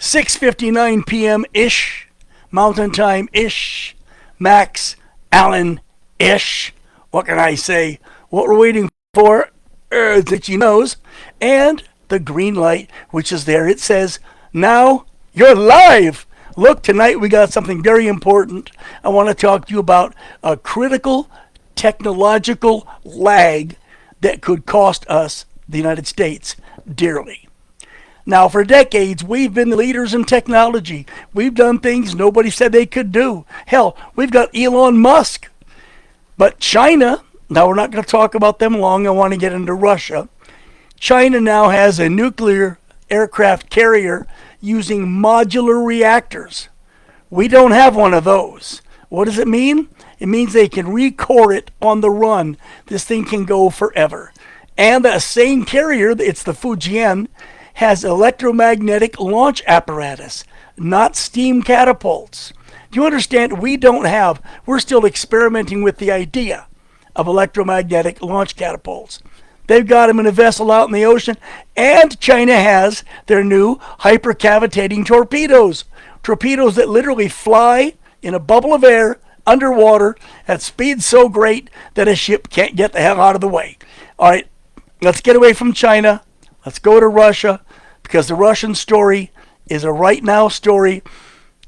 6:59 p.m.-ish, Mountain Time-ish, Max Allen-ish. What can I say? What we're waiting for is itchy nose and the green light, which is there. It says, now you're live. Look, tonight we got something very important. I want to talk to you about a critical technological lag that could cost us, the United States, dearly. Now, for decades, we've been the leaders in technology. We've done things nobody said they could do. Hell, we've got Elon Musk. But China, now we're not going to talk about them long. I want to get into Russia. China now has a nuclear aircraft carrier using modular reactors. We don't have one of those. What does it mean? It means they can recore it on the run. This thing can go forever. And that same carrier, it's the Fujian, has electromagnetic launch apparatus, not steam catapults. Do you understand? We're still experimenting with the idea of electromagnetic launch catapults. They've got them in a vessel out in the ocean, and China has their new hypercavitating torpedoes. Torpedoes that literally fly in a bubble of air underwater at speeds so great that a ship can't get the hell out of the way. All right, let's get away from China. Let's go to Russia, because the Russian story is a right now story,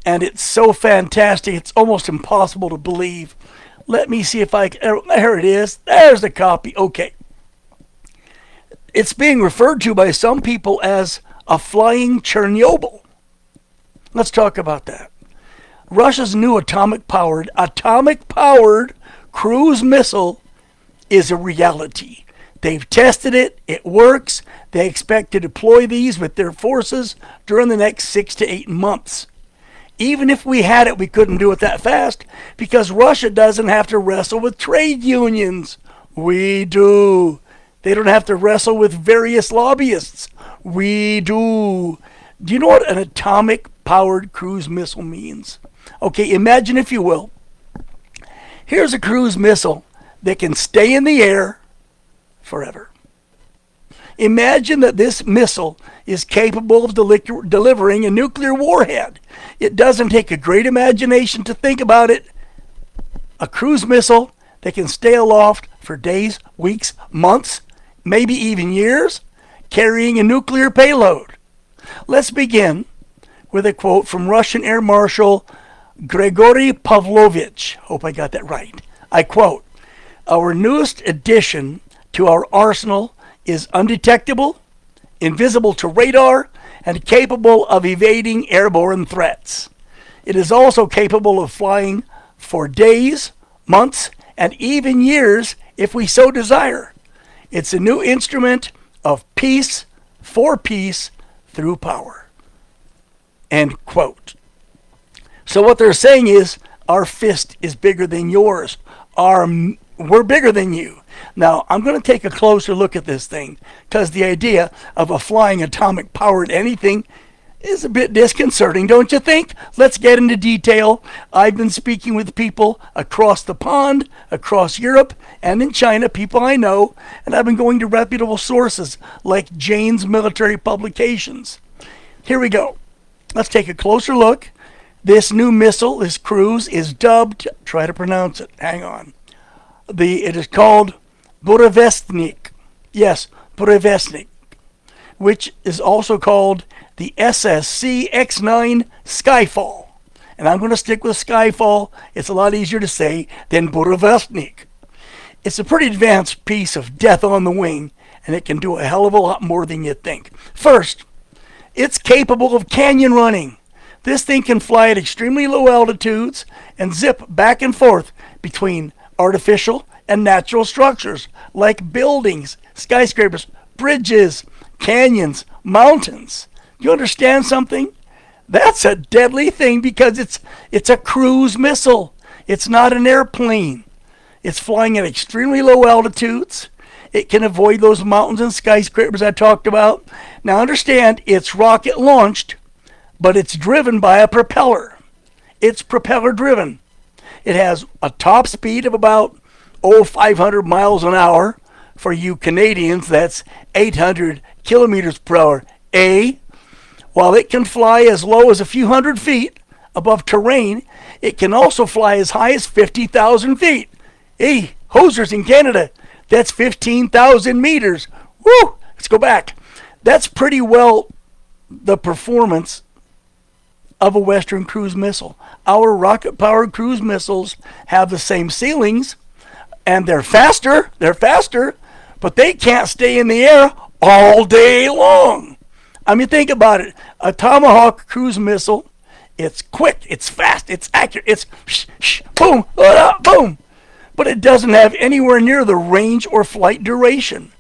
and it's so fantastic, it's almost impossible to believe. Let me see if there it is. There's the copy. Okay. It's being referred to by some people as a flying CHERNOBYL. Let's talk about that. Russia's new atomic-powered cruise missile is a reality. They've tested it. It works. They expect to deploy these with their forces during the next 6 to 8 months. Even if we had it, we couldn't do it that fast because Russia doesn't have to wrestle with trade unions. We do. They don't have to wrestle with various lobbyists. We do. Do you know what an atomic-powered cruise missile means? Okay, imagine, if you will, here's a cruise missile that can stay in the air forever. Imagine that this missile is capable of delivering a nuclear warhead. It doesn't take a great imagination to think about it. A cruise missile that can stay aloft for days, weeks, months, maybe even years, carrying a nuclear payload. Let's begin with a quote from Russian Air Marshal Gregory Pavlovich. Hope I got that right. I quote, "Our newest addition to our arsenal is undetectable, invisible to radar, and capable of evading airborne threats. It is also capable of flying for days, months, and even years if we so desire. It's a new instrument of peace for peace through power." End quote. So what they're saying is, our fist is bigger than yours. We're bigger than you. Now, I'm going to take a closer look at this thing, because the idea of a flying atomic-powered anything is a bit disconcerting, don't you think? Let's get into detail. I've been speaking with people across the pond, across Europe, and in China, people I know, and I've been going to reputable sources like Jane's Military Publications. Here we go. Let's take a closer look. This new missile, this cruise, is dubbed, try to pronounce it, hang on. It is called Burevestnik. Yes, Burevestnik, which is also called the SSC-X-9 Skyfall. And I'm going to stick with Skyfall. It's a lot easier to say than Burevestnik. It's a pretty advanced piece of death on the wing, and it can do a hell of a lot more than you think. First, it's capable of canyon running. This thing can fly at extremely low altitudes and zip back and forth between artificial and natural structures like buildings, skyscrapers, bridges, canyons, mountains. You understand something? That's a deadly thing because it's a cruise missile. It's not an airplane. It's flying at extremely low altitudes. It can avoid those mountains and skyscrapers I talked about. Now understand, it's rocket launched, but it's driven by a propeller. It's propeller driven. It has a top speed of about 500 miles an hour. For you Canadians, that's 800 kilometers per hour. While it can fly as low as a few hundred feet above terrain, it can also fly as high as 50,000 feet. Hey, hosers in Canada, that's 15,000 meters. Woo! Let's go back. That's pretty well the performance of a Western cruise missile. Our rocket-powered cruise missiles have the same ceilings, and they're faster, but they can't stay in the air all day long. I mean, think about it. A Tomahawk cruise missile, it's quick, it's fast, it's accurate, it's boom, boom. But it doesn't have anywhere near the range or flight duration.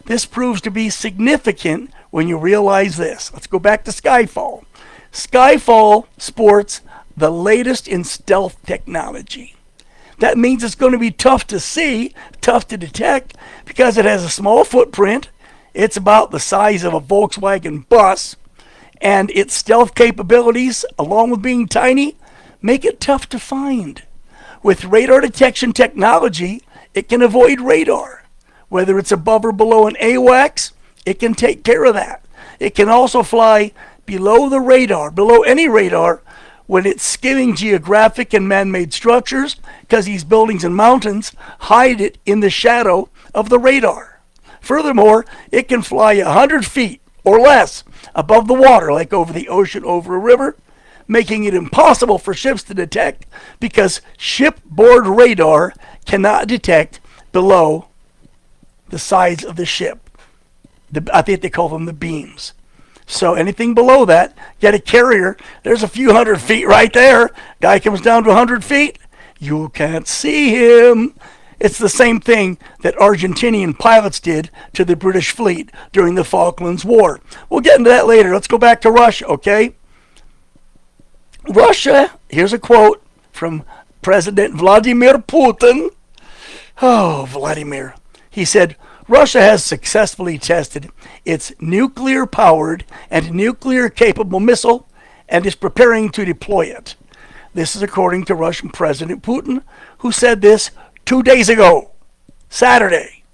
This proves to be significant when you realize this. Let's go back to Skyfall. Skyfall sports the latest in stealth technology. That means it's going to be tough to see, tough to detect, because it has a small footprint. It's about the size of a Volkswagen bus, and its stealth capabilities, along with being tiny, make it tough to find. With radar detection technology, it can avoid radar. Whether it's above or below an AWACS, it can take care of that. It can also fly below the radar, below any radar, when it's skimming geographic and man-made structures, because these buildings and mountains hide it in the shadow of the radar. Furthermore, it can fly 100 feet or less above the water, like over the ocean, over a river, making it impossible for ships to detect because shipboard radar cannot detect below the sides of the ship. I think they call them the beams. So anything below that, get a carrier, there's a few hundred feet right there. Guy comes down to 100 feet, you can't see him. It's the same thing that Argentinian pilots did to the British fleet during the Falklands War. We'll get into that later. Let's go back to Russia, okay? Russia, here's a quote from President Vladimir Putin. Oh, Vladimir. He said, Russia has successfully tested its nuclear-powered and nuclear-capable missile and is preparing to deploy it. This is according to Russian President Putin, who said this 2 days ago, Saturday.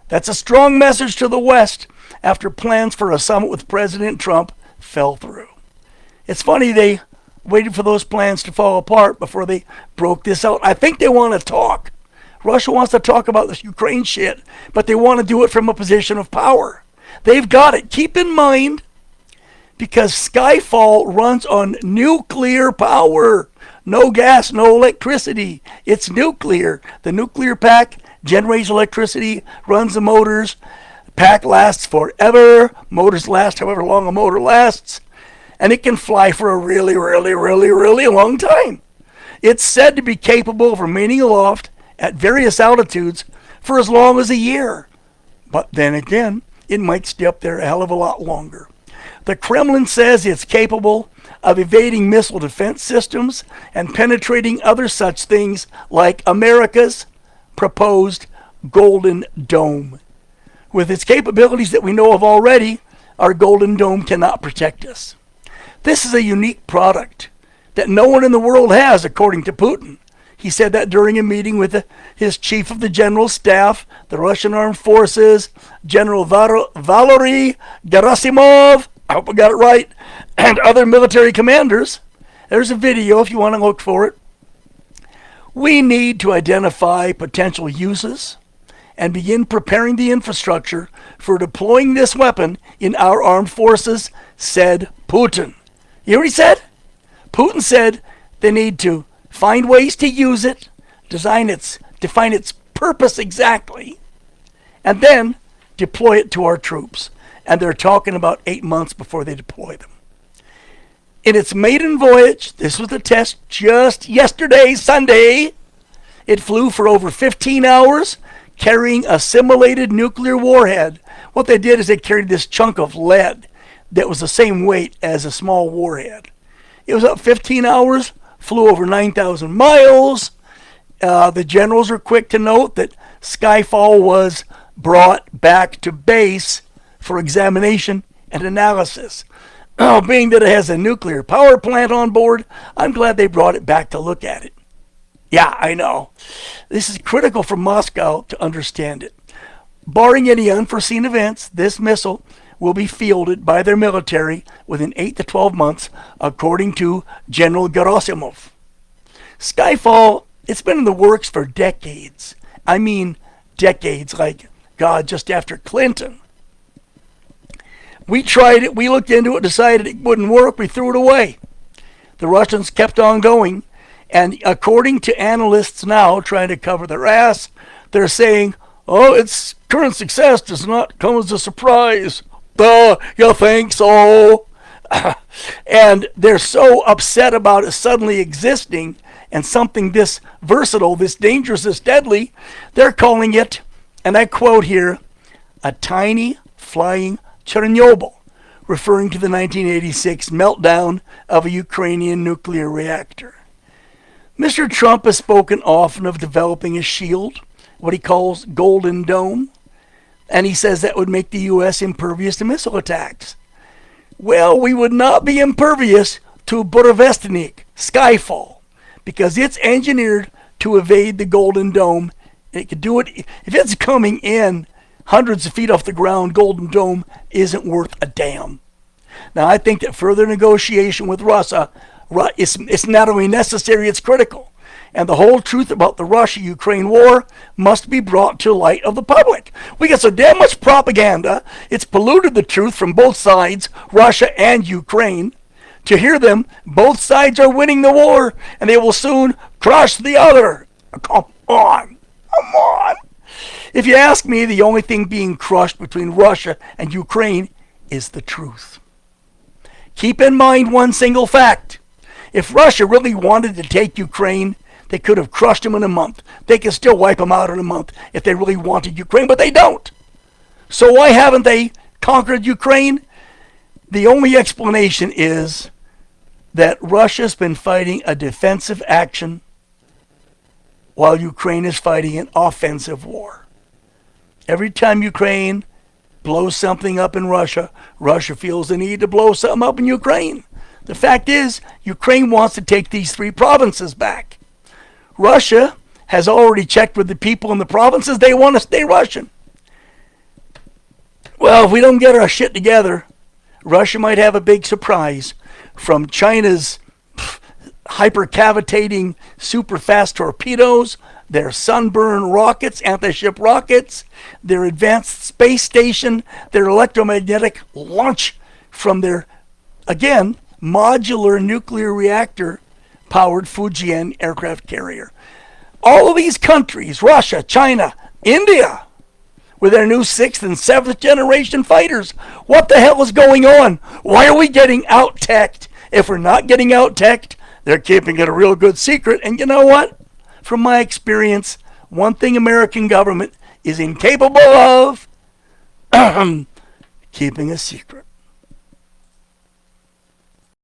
That's a strong message to the West after plans for a summit with President Trump fell through. It's funny they waited for those plans to fall apart before they broke this out. I think they want to talk. Russia wants to talk about this Ukraine shit, but they want to do it from a position of power. They've got it. Keep in mind, because Skyfall runs on nuclear power. No gas, no electricity. It's nuclear. The nuclear pack generates electricity, runs the motors. The pack lasts forever. Motors last however long a motor lasts. And it can fly for a really, really, really, really long time. It's said to be capable of remaining aloft at various altitudes for as long as a year. But then again, it might stay up there a hell of a lot longer. The Kremlin says it's capable of evading missile defense systems and penetrating other such things like America's proposed Golden Dome. With its capabilities that we know of already, our Golden Dome cannot protect us. This is a unique product that no one in the world has, according to Putin. He said that during a meeting with his chief of the general staff, the Russian armed forces, General Valery Gerasimov, I hope I got it right, and other military commanders. There's a video if you want to look for it. We need to identify potential uses and begin preparing the infrastructure for deploying this weapon in our armed forces, said Putin. You hear what he said? Putin said they need to find ways to use it, define its purpose exactly, and then deploy it to our troops. And they're talking about 8 months before they deploy them. In its maiden voyage, this was the test just yesterday, Sunday, it flew for over 15 hours, carrying a simulated nuclear warhead. What they did is they carried this chunk of lead that was the same weight as a small warhead. It was up 15 hours, flew over 9,000 miles. The generals are quick to note that Skyfall was brought back to base for examination and analysis. Being that it has a nuclear power plant on board, I'm glad they brought it back to look at it. Yeah, I know. This is critical for Moscow to understand it. Barring any unforeseen events, this missile will be fielded by their military within 8 to 12 months, according to General Gerasimov. Skyfall, it's been in the works for decades. I mean decades, like, God, just after Clinton. We tried it, we looked into it, decided it wouldn't work, we threw it away. The Russians kept on going, and according to analysts now trying to cover their ass, they're saying, oh, its current success does not come as a surprise. You think so? And they're so upset about it suddenly existing and something this versatile, this dangerous, this deadly, they're calling it, and I quote here, a tiny flying CHERNOBYL, referring to the 1986 meltdown of a Ukrainian nuclear reactor. Mr. Trump has spoken often of developing a shield, what he calls Golden Dome, and he says that would make the U.S. impervious to missile attacks. Well, we would not be impervious to Burevestnik, Skyfall, because it's engineered to evade the Golden Dome. It could do it if it's coming in hundreds of feet off the ground. Golden Dome isn't worth a damn. Now, I think that further negotiation with Russia, it's not only necessary, it's critical. And the whole truth about the Russia-Ukraine war must be brought to light of the public. We get so damn much propaganda, it's polluted the truth from both sides, Russia and Ukraine. To hear them, both sides are winning the war, and they will soon crush the other. Come on. If you ask me, the only thing being crushed between Russia and Ukraine is the truth. Keep in mind one single fact. If Russia really wanted to take Ukraine, they could have crushed them in a month. They could still wipe them out in a month if they really wanted Ukraine, but they don't. So why haven't they conquered Ukraine? The only explanation is that Russia's been fighting a defensive action while Ukraine is fighting an offensive war. Every time Ukraine blows something up in Russia, Russia feels the need to blow something up in Ukraine. The fact is, Ukraine wants to take these 3 provinces back. Russia has already checked with the people in the provinces. They want to stay Russian. Well, if we don't get our shit together, Russia might have a big surprise from China's hypercavitating super-fast torpedoes, their sunburn rockets, anti-ship rockets, their advanced space station, their electromagnetic launch from their, again, modular nuclear reactor-powered Fujian aircraft carrier. All of these countries, Russia, China, India, with their new 6th and 7th generation fighters. What the hell is going on? Why are we getting out-teched? If we're not getting out-teched, they're keeping it a real good secret. And you know what? From my experience, one thing American government is incapable of, keeping a secret.